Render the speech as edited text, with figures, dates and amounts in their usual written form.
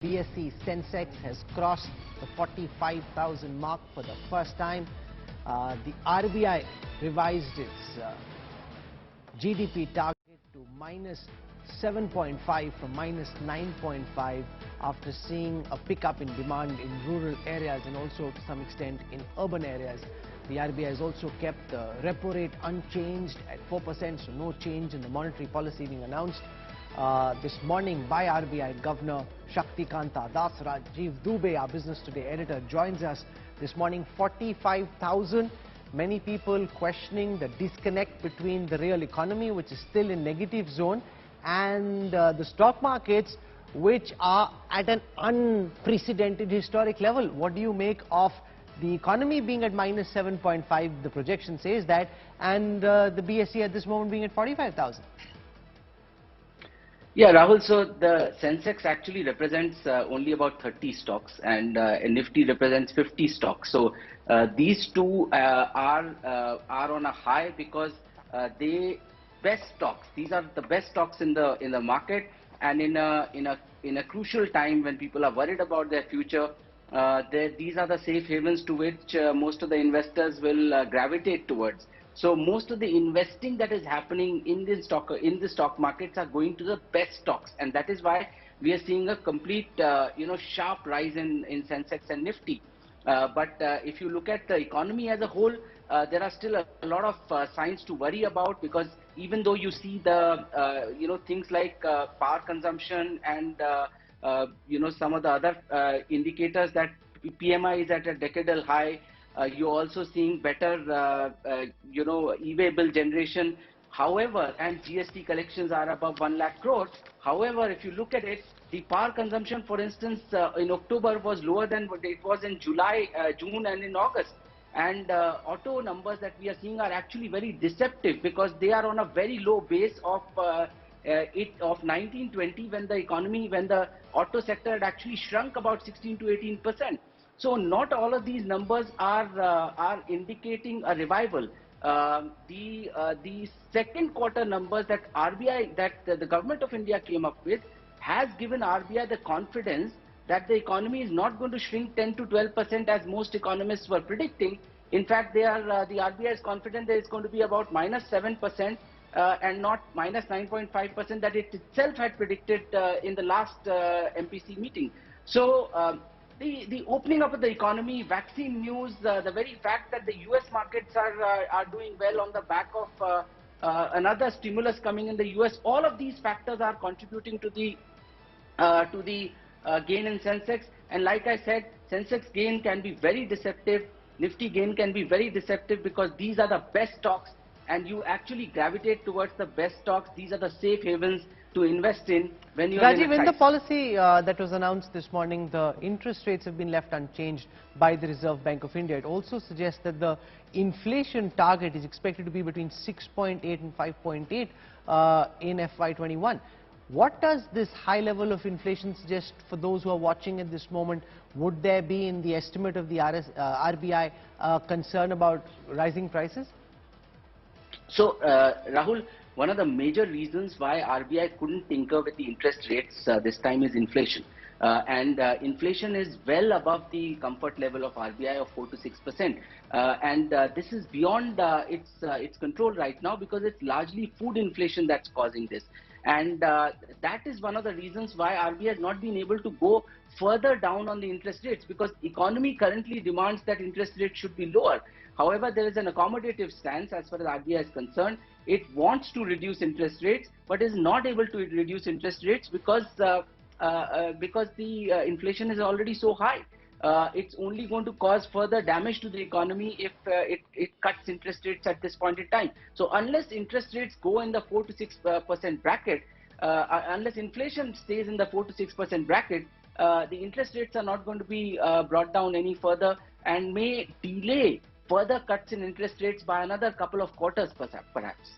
BSE Sensex has crossed the 45,000 mark for the first time. The RBI revised its GDP target to minus 7.5 from minus 9.5 after seeing a pickup in demand in rural areas and also to some extent in urban areas. The RBI has also kept the repo rate unchanged at 4%, so no change in the monetary policy being announced this morning by RBI Governor Shaktikanta Das. Rajiv Dubey, our Business Today editor, joins us this morning. 45,000. Many people questioning the disconnect between the real economy, which is still in negative zone, and the stock markets, which are at an unprecedented historic level. What do you make of the economy being at minus 7.5, the projection says that, and the BSE at this moment being at 45,000? Yeah, Rahul, so the Sensex actually represents only about 30 stocks, and Nifty represents 50 stocks. So these two are on a high because they best stocks. These are the best stocks in the market, and in a crucial time when people are worried about their future, these are the safe havens to which most of the investors will gravitate towards. So most of the investing that is happening in the stock markets are going to the best stocks, and that is why we are seeing a complete sharp rise in Sensex and Nifty. But if you look at the economy as a whole, there are still a lot of signs to worry about, because even though you see the things like power consumption and some of the other indicators that PMI is at a decadal high, you're also seeing better e-way bill generation. However, and GST collections are above 1 lakh crore. However, if you look at it, the power consumption, for instance, in October was lower than what it was in July, June, and in August. And auto numbers that we are seeing are actually very deceptive, because they are on a very low base of 1920, when the auto sector had actually shrunk about 16 to 18%. So not all of these numbers are indicating a revival. The second quarter numbers that the government of India came up with has given RBI the confidence that the economy is not going to shrink 10 to 12% as most economists were predicting. In fact, the RBI is confident that it's going to be about minus 7% and not minus 9.5% that it itself had predicted in the last MPC meeting. So the opening up of the economy, vaccine news, the very fact that the US markets are doing well on the back of another stimulus coming in the US, all of these factors are contributing to the gain in Sensex. And like I said, Sensex gain can be very deceptive, Nifty gain can be very deceptive, because these are the best stocks, and you actually gravitate towards the best stocks. These are the safe havens to invest in when you are Rajiv, in the policy that was announced this morning, the interest rates have been left unchanged by the Reserve Bank of India. It also suggests that the inflation target is expected to be between 6.8 and 5.8 in FY21. What does this high level of inflation suggest for those who are watching at this moment? Would there be, in the estimate of the RBI, concern about rising prices? So, Rahul, one of the major reasons why RBI couldn't tinker with the interest rates this time is inflation. Inflation is well above the comfort level of RBI of 4 to 6%. This is beyond its control right now, because it's largely food inflation that's causing this. And that is one of the reasons why RBI has not been able to go further down on the interest rates, because economy currently demands that interest rates should be lower. However, there is an accommodative stance as far as RBI is concerned. It wants to reduce interest rates, but is not able to reduce interest rates because the inflation is already so high. It's only going to cause further damage to the economy if it cuts interest rates at this point in time. So unless interest rates go in the 4 to 6% bracket, unless inflation stays in the 4 to 6% bracket, the interest rates are not going to be brought down any further, and may delay further cuts in interest rates by another couple of quarters perhaps.